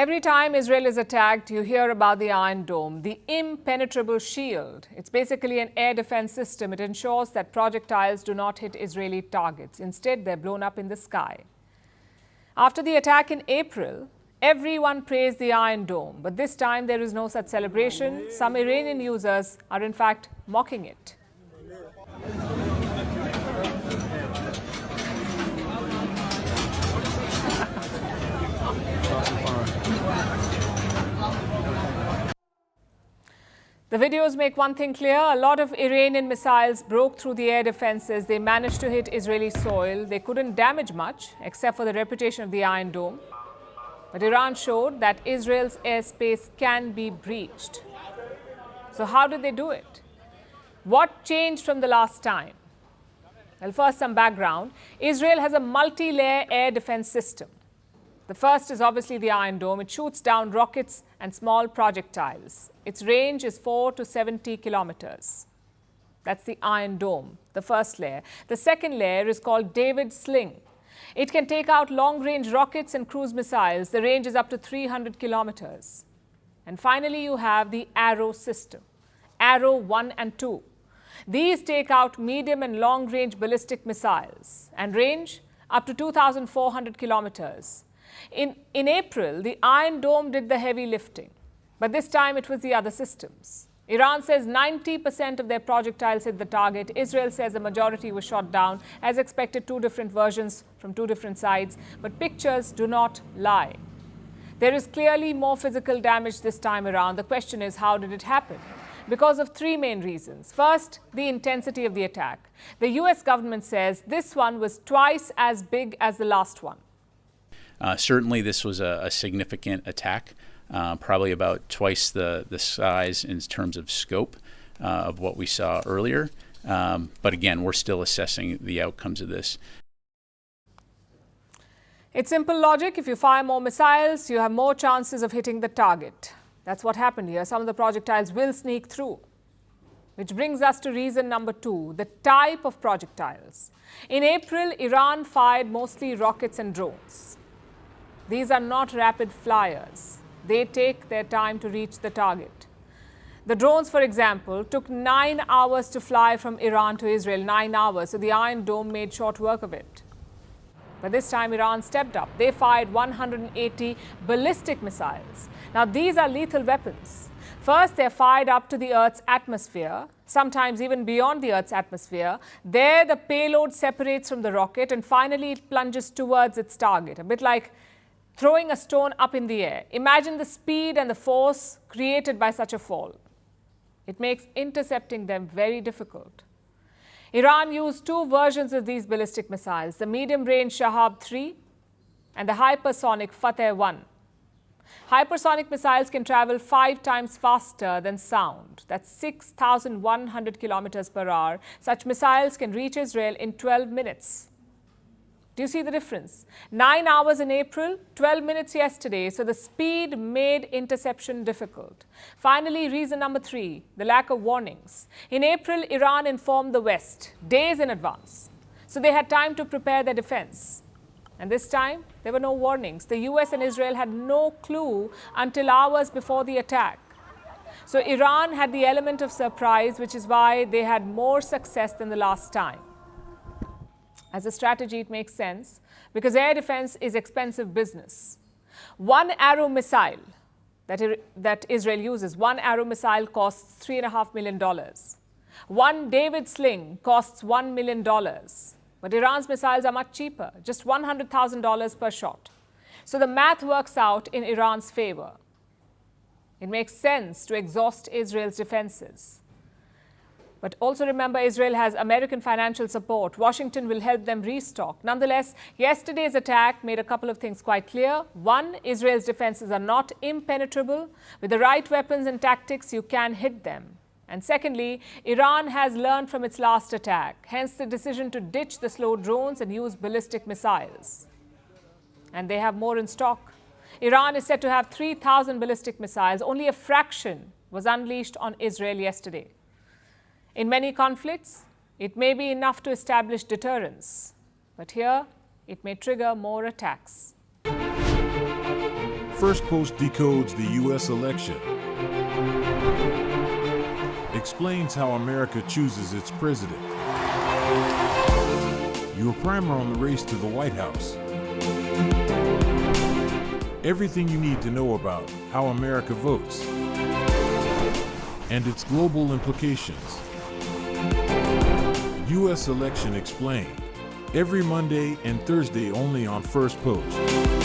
Every time Israel is attacked, you hear about the Iron Dome, the impenetrable shield. It's basically an air defense system. It ensures that projectiles do not hit Israeli targets. Instead, they're blown up in the sky. After the attack in April, everyone praised the Iron Dome. But this time, there is no such celebration. Some Iranian users are, in fact, mocking it. The videos make one thing clear. A lot of Iranian missiles broke through the air defenses. They managed to hit Israeli soil. They couldn't damage much, except for the reputation of the Iron Dome. But Iran showed that Israel's airspace can be breached. So how did they do it? What changed from the last time? Well, first, some background. Israel has a multi-layer air defense system. The first is obviously the Iron Dome. It shoots down rockets and small projectiles. Its range is 4 to 70 kilometers. That's the Iron Dome, the first layer. The second layer is called David Sling. It can take out long-range rockets and cruise missiles. The range is up to 300 kilometers. And finally, you have the Arrow system, Arrow 1 and 2. These take out medium and long-range ballistic missiles and range up to 2,400 kilometers. In April, the Iron Dome did the heavy lifting, but this time it was the other systems. Iran says 90% of their projectiles hit the target. Israel says the majority was shot down. As expected, two different versions from two different sides, but pictures do not lie. There is clearly more physical damage this time around. The question is, how did it happen? Because of three main reasons. First, the intensity of the attack. The US government says this one was twice as big as the last one. Certainly, this was a significant attack, probably about twice the size in terms of scope of what we saw earlier. But again, we're still assessing the outcomes of this. It's simple logic. If you fire more missiles, you have more chances of hitting the target. That's what happened here. Some of the projectiles will sneak through. Which brings us to reason number two, the type of projectiles. In April, Iran fired mostly rockets and drones. These are not rapid flyers. They take their time to reach the target. The drones, for example, took 9 hours to fly from Iran to Israel, 9 hours. So the Iron Dome made short work of it. But this time, Iran stepped up. They fired 180 ballistic missiles. Now, these are lethal weapons. First, they're fired up to the Earth's atmosphere, sometimes even beyond the Earth's atmosphere. There, the payload separates from the rocket, and finally, it plunges towards its target, a bit like throwing a stone up in the air. Imagine the speed and the force created by such a fall. It makes intercepting them very difficult. Iran used two versions of these ballistic missiles, the medium-range Shahab-3 and the hypersonic Fateh-1. Hypersonic missiles can travel 5 times faster than sound. That's 6,100 kilometers per hour. Such missiles can reach Israel in 12 minutes. Do you see the difference? 9 hours in April, 12 minutes yesterday. So the speed made interception difficult. Finally, reason number three, the lack of warnings. In April, Iran informed the West days in advance. So they had time to prepare their defense. And this time, there were no warnings. The US and Israel had no clue until hours before the attack. So Iran had the element of surprise, which is why they had more success than the last time. As a strategy, it makes sense because air defense is expensive business. One Arrow missile that Israel uses, one Arrow missile costs $3.5 million. One David Sling costs $1 million. But Iran's missiles are much cheaper, just $100,000 per shot. So the math works out in Iran's favor. It makes sense to exhaust Israel's defenses. But also remember, Israel has American financial support. Washington will help them restock. Nonetheless, yesterday's attack made a couple of things quite clear. One, Israel's defenses are not impenetrable. With the right weapons and tactics, you can hit them. And secondly, Iran has learned from its last attack, hence the decision to ditch the slow drones and use ballistic missiles. And they have more in stock. Iran is said to have 3,000 ballistic missiles. Only a fraction was unleashed on Israel yesterday. In many conflicts, it may be enough to establish deterrence, but here it may trigger more attacks. Firstpost decodes the U.S. election, explains how America chooses its president. Your primer on the race to the White House. Everything you need to know about how America votes and its global implications. U.S. Election Explained. Every Monday and Thursday only on Firstpost.